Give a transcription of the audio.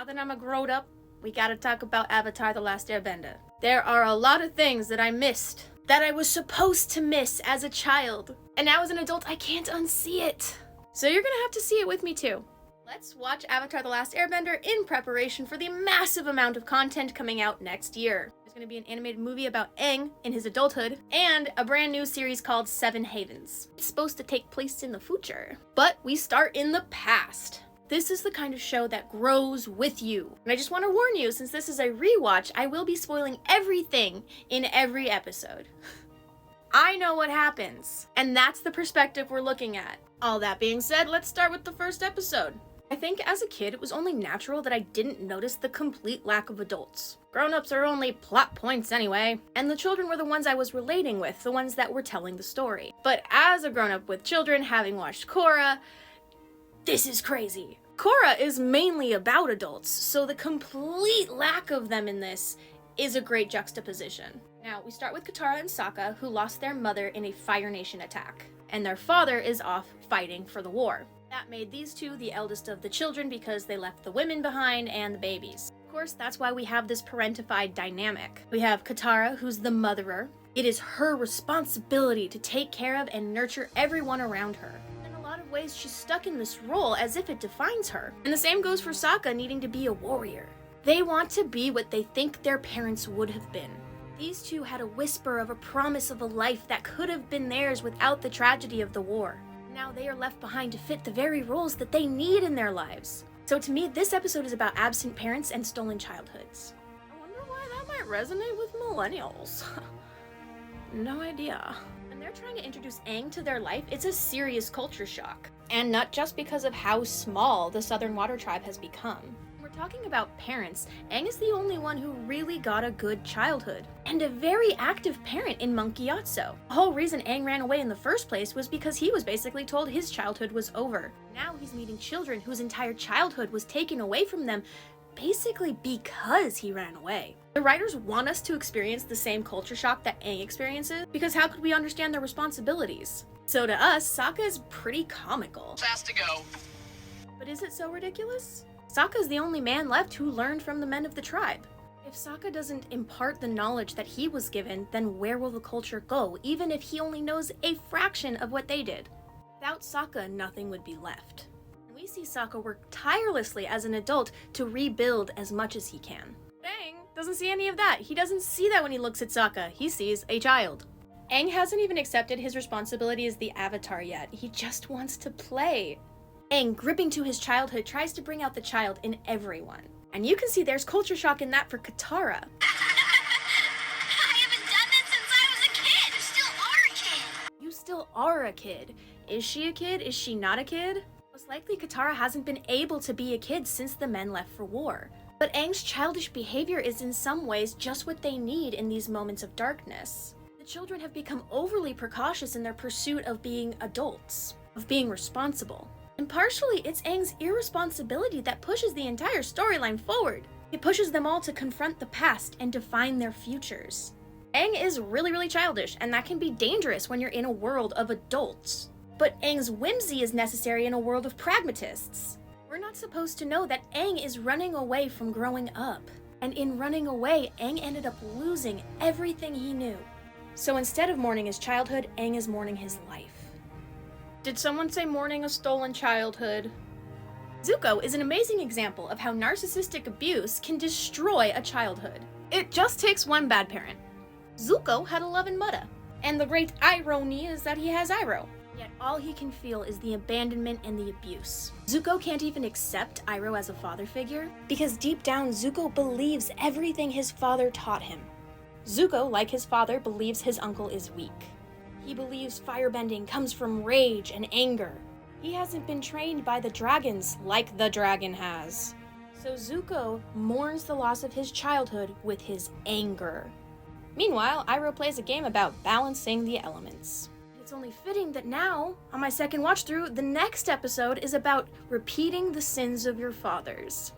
Now that I'm a grown-up, we gotta talk about Avatar: The Last Airbender. There are a lot of things that I missed, that I was supposed to miss as a child. And now as an adult, I can't unsee it. So you're gonna have to see it with me too. Let's watch Avatar: The Last Airbender in preparation for the massive amount of content coming out next year. There's gonna be an animated movie about Aang in his adulthood, and a brand new series called Seven Havens. It's supposed to take place in the future, but we start in the past. This is the kind of show that grows with you. And I just want to warn you, since this is a rewatch, I will be spoiling everything in every episode. I know what happens, and that's the perspective we're looking at. All that being said, let's start with the first episode. I think as a kid, it was only natural that I didn't notice the complete lack of adults. Grown-ups are only plot points anyway, and the children were the ones I was relating with, the ones that were telling the story. But as a grown-up with children, having watched Korra, this is crazy. Korra is mainly about adults, so the complete lack of them in this is a great juxtaposition. Now, we start with Katara and Sokka, who lost their mother in a Fire Nation attack, and their father is off fighting for the war. That made these two the eldest of the children because they left the women behind and the babies. Of course, that's why we have this parentified dynamic. We have Katara, who's the motherer. It is her responsibility to take care of and nurture everyone around her. Ways she's stuck in this role as if it defines her. And the same goes for Sokka needing to be a warrior. They want to be what they think their parents would have been. These two had a whisper of a promise of a life that could have been theirs without the tragedy of the war. Now they are left behind to fit the very roles that they need in their lives. So to me, this episode is about absent parents and stolen childhoods. I wonder why that might resonate with millennials. No idea. When they're trying to introduce Aang to their life, it's a serious culture shock. And not just because of how small the Southern Water Tribe has become. When we're talking about parents, Aang is the only one who really got a good childhood. And a very active parent in Monk Gyatso. The whole reason Aang ran away in the first place was because he was basically told his childhood was over. Now he's meeting children whose entire childhood was taken away from them basically because he ran away. The writers want us to experience the same culture shock that Aang experiences, because how could we understand their responsibilities? So to us, Sokka is pretty comical. Fast to go. But is it so ridiculous? Sokka is the only man left who learned from the men of the tribe. If Sokka doesn't impart the knowledge that he was given, then where will the culture go, even if he only knows a fraction of what they did? Without Sokka, nothing would be left. We see Sokka work tirelessly as an adult to rebuild as much as he can. Aang doesn't see any of that. He doesn't see that when he looks at Sokka. He sees a child. Aang hasn't even accepted his responsibility as the Avatar yet. He just wants to play. Aang, gripping to his childhood, tries to bring out the child in everyone. And you can see there's culture shock in that for Katara. I haven't done this since I was a kid. You still are a kid. You still are a kid. Is she a kid? Is she not a kid? Most likely Katara hasn't been able to be a kid since the men left for war. But Aang's childish behavior is in some ways just what they need in these moments of darkness. The children have become overly precautious in their pursuit of being adults, of being responsible. And partially it's Aang's irresponsibility that pushes the entire storyline forward. It pushes them all to confront the past and define their futures. Aang is really childish, and that can be dangerous when you're in a world of adults. But Aang's whimsy is necessary in a world of pragmatists. We're not supposed to know that Aang is running away from growing up. And in running away, Aang ended up losing everything he knew. So instead of mourning his childhood, Aang is mourning his life. Did someone say mourning a stolen childhood? Zuko is an amazing example of how narcissistic abuse can destroy a childhood. It just takes one bad parent. Zuko had a loving mother. And the great irony is that he has Iroh. Yet all he can feel is the abandonment and the abuse. Zuko can't even accept Iroh as a father figure, because deep down Zuko believes everything his father taught him. Zuko, like his father, believes his uncle is weak. He believes firebending comes from rage and anger. He hasn't been trained by the dragons like the dragon has. So Zuko mourns the loss of his childhood with his anger. Meanwhile, Iroh plays a game about balancing the elements. It's only fitting that now, on my second watch through, the next episode is about repeating the sins of your fathers.